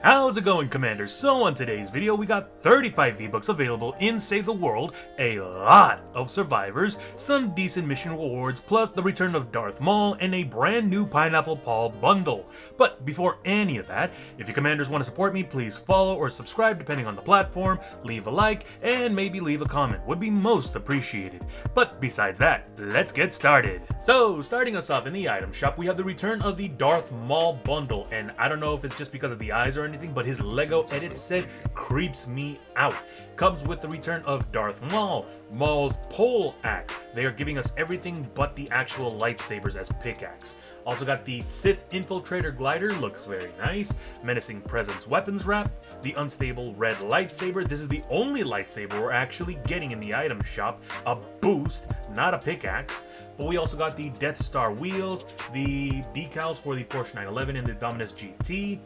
How's it going, Commander? So on today's video, we got 35 V-Bucks available in Save the World, a lot of survivors, some decent mission rewards, plus the return of Darth Maul, and a brand new Pineapple Paul bundle. But before any of that, if you Commanders want to support me, please follow or subscribe depending on the platform, leave a like, and maybe leave a comment. Would be most appreciated. But besides that, let's get started. So, starting us off in the item shop, we have the return of the Darth Maul bundle, and I don't know if it's just because of the eyes or anything, but his Lego edit set creeps me out. Comes with the return of Darth Maul, Maul's pole axe. They are giving us everything but the actual lightsabers as pickaxe. Also got the Sith Infiltrator glider, looks very nice. Menacing Presence weapons wrap. The unstable red lightsaber. This is the only lightsaber we're actually getting in the item shop. A boost, not a pickaxe. But we also got the Death Star wheels, the decals for the Porsche 911 and the Dominus GT.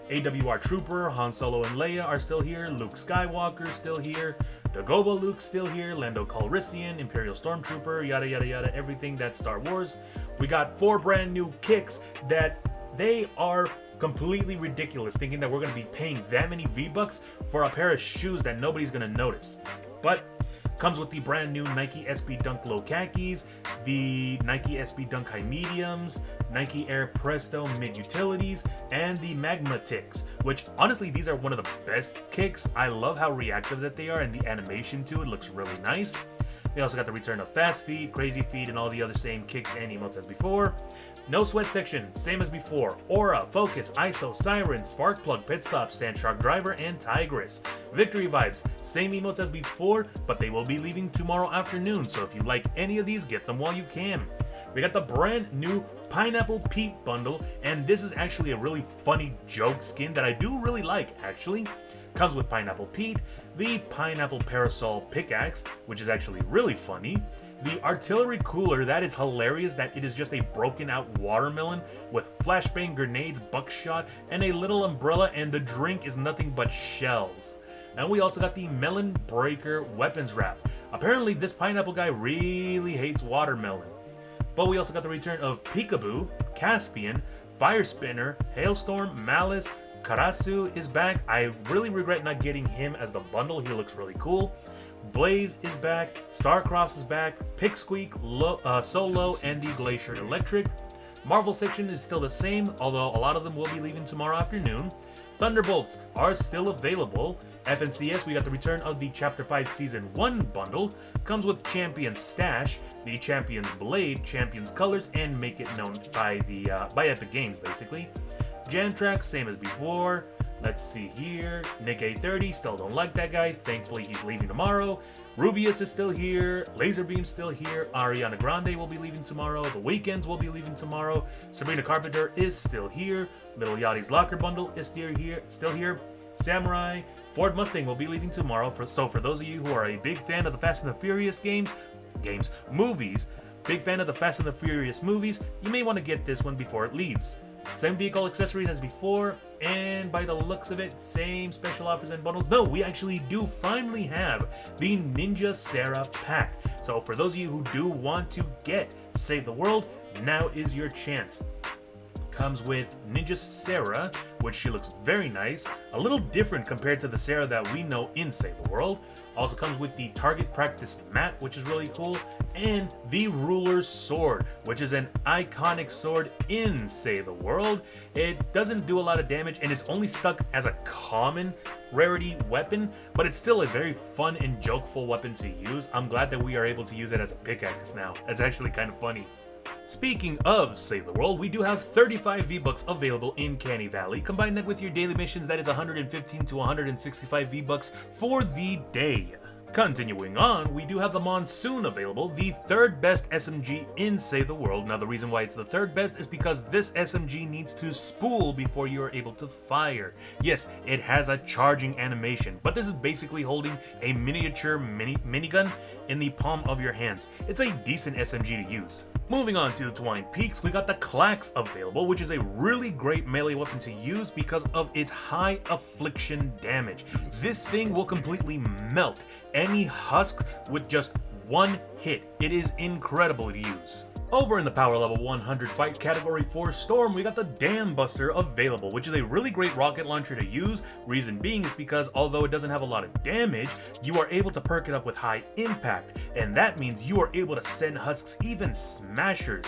AWR Trooper, Han Solo and Leia are still here, Luke Skywalker still here, Dagobah Luke still here, Lando Calrissian, Imperial Stormtrooper, yada yada yada, everything that's Star Wars. We got 4 brand new kicks that they are completely ridiculous, thinking that we're going to be paying that many V-Bucks for a pair of shoes that nobody's going to notice. But comes with the brand new Nike SB Dunk Low Khakis, the Nike SB Dunk High Mediums, Nike Air Presto Mid Utilities, and the Magma Ticks, which honestly these are one of the best kicks. I love how reactive that they are, and the animation to it looks really nice. They also got the return of Fast Feed, Crazy Feed, and all the other same kicks and emotes as before. No Sweat section, same as before. Aura, Focus, ISO, Siren, Sparkplug, Pit Stop, Sandshark Driver, and Tigress. Victory Vibes, same emotes as before, but they will be leaving tomorrow afternoon, so if you like any of these, get them while you can. We got the brand new Pineapple Pete bundle, and this is actually a really funny joke skin that I do really like, actually. Comes with Pineapple Pete, the Pineapple Parasol pickaxe, which is actually really funny. The artillery cooler, that is hilarious that it is just a broken out watermelon with flashbang grenades, buckshot, and a little umbrella, and the drink is nothing but shells. And we also got the Melon Breaker weapons wrap. Apparently this pineapple guy really hates watermelon. But we also got the return of Peekaboo, Caspian, Fire Spinner, Hailstorm, Malice, Karasu is back. I really regret not getting him as the bundle, he looks really cool. Blaze is back, Starcross is back, Picksqueak, Solo, and the Glacier Electric. Marvel section is still the same, although a lot of them will be leaving tomorrow afternoon. Thunderbolts are still available. FNCS, we got the return of the Chapter 5 Season 1 bundle. Comes with Champion's Stash, the Champion's Blade, Champion's Colors, and Make It Known by by Epic Games, basically. Jam Tracks, same as before. Let's see here. Nick A30, still don't like that guy. Thankfully, he's leaving tomorrow. Rubius is still here. Laserbeam's still here. Ariana Grande will be leaving tomorrow. The Weekends will be leaving tomorrow. Sabrina Carpenter is still here. Little Yachty's Locker Bundle is still here. Samurai. Ford Mustang will be leaving tomorrow. So for those of you who are a big fan of the Fast and the Furious movies, big fan of the Fast and the Furious movies, you may want to get this one before it leaves. Same vehicle accessories as before, and by the looks of it, same special offers and bundles. No, we actually do finally have the Ninja Sarah pack. So for those of you who do want to get Save the World, now is your chance. Comes with Ninja Sarah, which she looks very nice, a little different compared to the Sarah that we know in Save the World. Also comes with the Target Practice Mat, which is really cool, and the Ruler's Sword, which is an iconic sword in Save the World. It doesn't do a lot of damage, and it's only stuck as a common rarity weapon, but it's still a very fun and jokeful weapon to use. I'm glad that we are able to use it as a pickaxe now. That's actually kind of funny. Speaking of Save the World, we do have 35 V-Bucks available in Canny Valley. Combine that with your daily missions, that is 115 to 165 V-Bucks for the day. Continuing on, we do have the Monsoon available, the third best SMG in Save the World. Now the reason why it's the third best is because this SMG needs to spool before you are able to fire. Yes, it has a charging animation, but this is basically holding a miniature minigun in the palm of your hands. It's a decent SMG to use. Moving on to the Twine Peaks, we got the Clax available, which is a really great melee weapon to use because of its high affliction damage. This thing will completely melt any husk with just one hit. It is incredible to use. Over in the power level 100 fight category for Storm, we got the Dam Buster available, which is a really great rocket launcher to use. Reason being is because although it doesn't have a lot of damage, you are able to perk it up with high impact, and that means you are able to send husks, even smashers,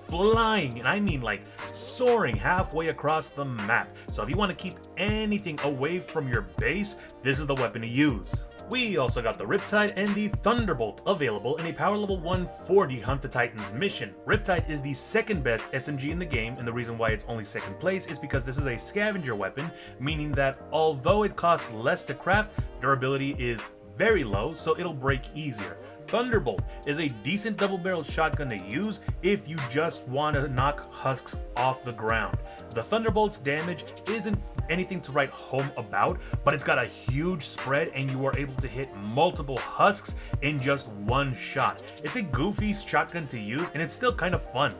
flying, and I mean like soaring halfway across the map. So if you want to keep anything away from your base, this is the weapon to use. We also got the Riptide and the Thunderbolt available in a power level 140 Hunt the Titans mission. Riptide is the second best SMG in the game, and the reason why it's only second place is because this is a scavenger weapon, meaning that although it costs less to craft, durability is very low, so it'll break easier. Thunderbolt is a decent double-barreled shotgun to use if you just want to knock husks off the ground. The Thunderbolt's damage isn't anything to write home about, but it's got a huge spread and you are able to hit multiple husks in just one shot. It's a goofy shotgun to use and it's still kind of fun.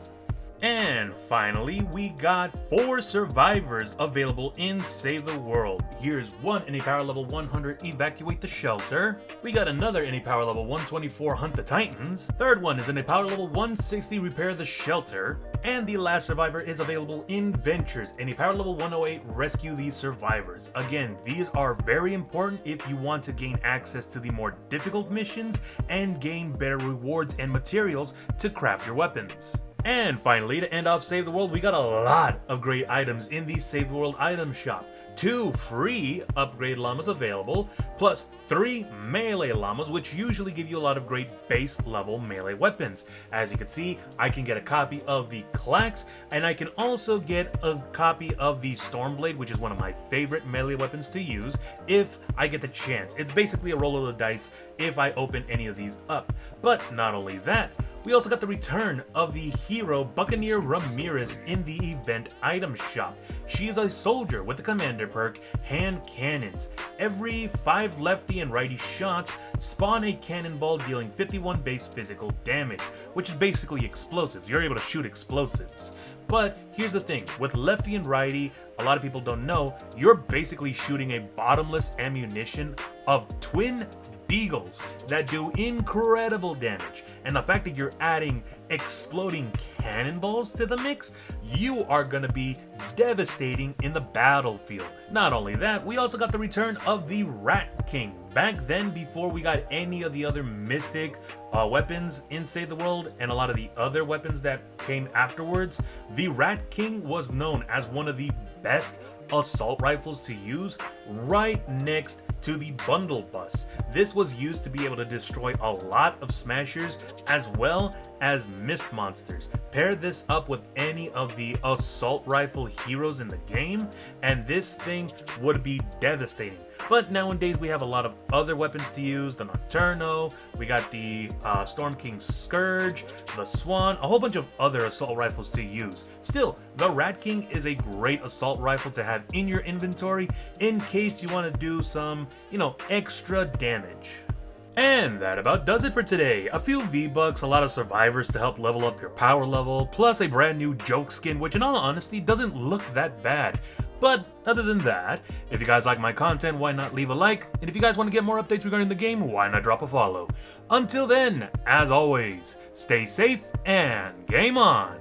And finally, we got 4 survivors available in Save the World. Here's one in a power level 100 Evacuate the Shelter. We got another in a power level 124 Hunt the Titans. Third one is in a power level 160 Repair the Shelter. And the last survivor is available in Ventures, in a power level 108 Rescue these survivors. Again, these are very important if you want to gain access to the more difficult missions and gain better rewards and materials to craft your weapons. And finally, to end off Save the World, we got a lot of great items in the Save the World item shop. 2 free upgrade llamas available, plus 3 melee llamas, which usually give you a lot of great base level melee weapons. As you can see, I can get a copy of the Klax, and I can also get a copy of the Stormblade, which is one of my favorite melee weapons to use if I get the chance. It's basically a roll of the dice if I open any of these up. But not only that, we also got the return of the hero Buccaneer Ramirez in the event item shop. She is a soldier with the commander perk, Hand Cannons. Every 5 lefty and righty shots spawn a cannonball dealing 51 base physical damage, which is basically explosives. You're able to shoot explosives. But here's the thing, with lefty and righty, a lot of people don't know, you're basically shooting a bottomless ammunition of twin deagles that do incredible damage, and the fact that you're adding exploding cannonballs to the mix, you are gonna be devastating in the battlefield. Not only that, we also got the return of the Rat King. Back then, before we got any of the other mythic weapons in Save the World and a lot of the other weapons that came afterwards, the Rat King was known as one of the best assault rifles to use, right next to the bundle bus. This was used to be able to destroy a lot of smashers as well as mist monsters. Pair this up with any of the assault rifle heroes in the game, and this thing would be devastating. But nowadays we have a lot of other weapons to use, the Nocturno, we got the Storm King Scourge, the Swan, a whole bunch of other assault rifles to use. Still, the Rat King is a great assault rifle to have in your inventory in case you want to do some, extra damage. And that about does it for today. A few V-Bucks, a lot of survivors to help level up your power level, plus a brand new joke skin, which in all honesty doesn't look that bad. But other than that, if you guys like my content, why not leave a like? And if you guys want to get more updates regarding the game, why not drop a follow? Until then, as always, stay safe and game on!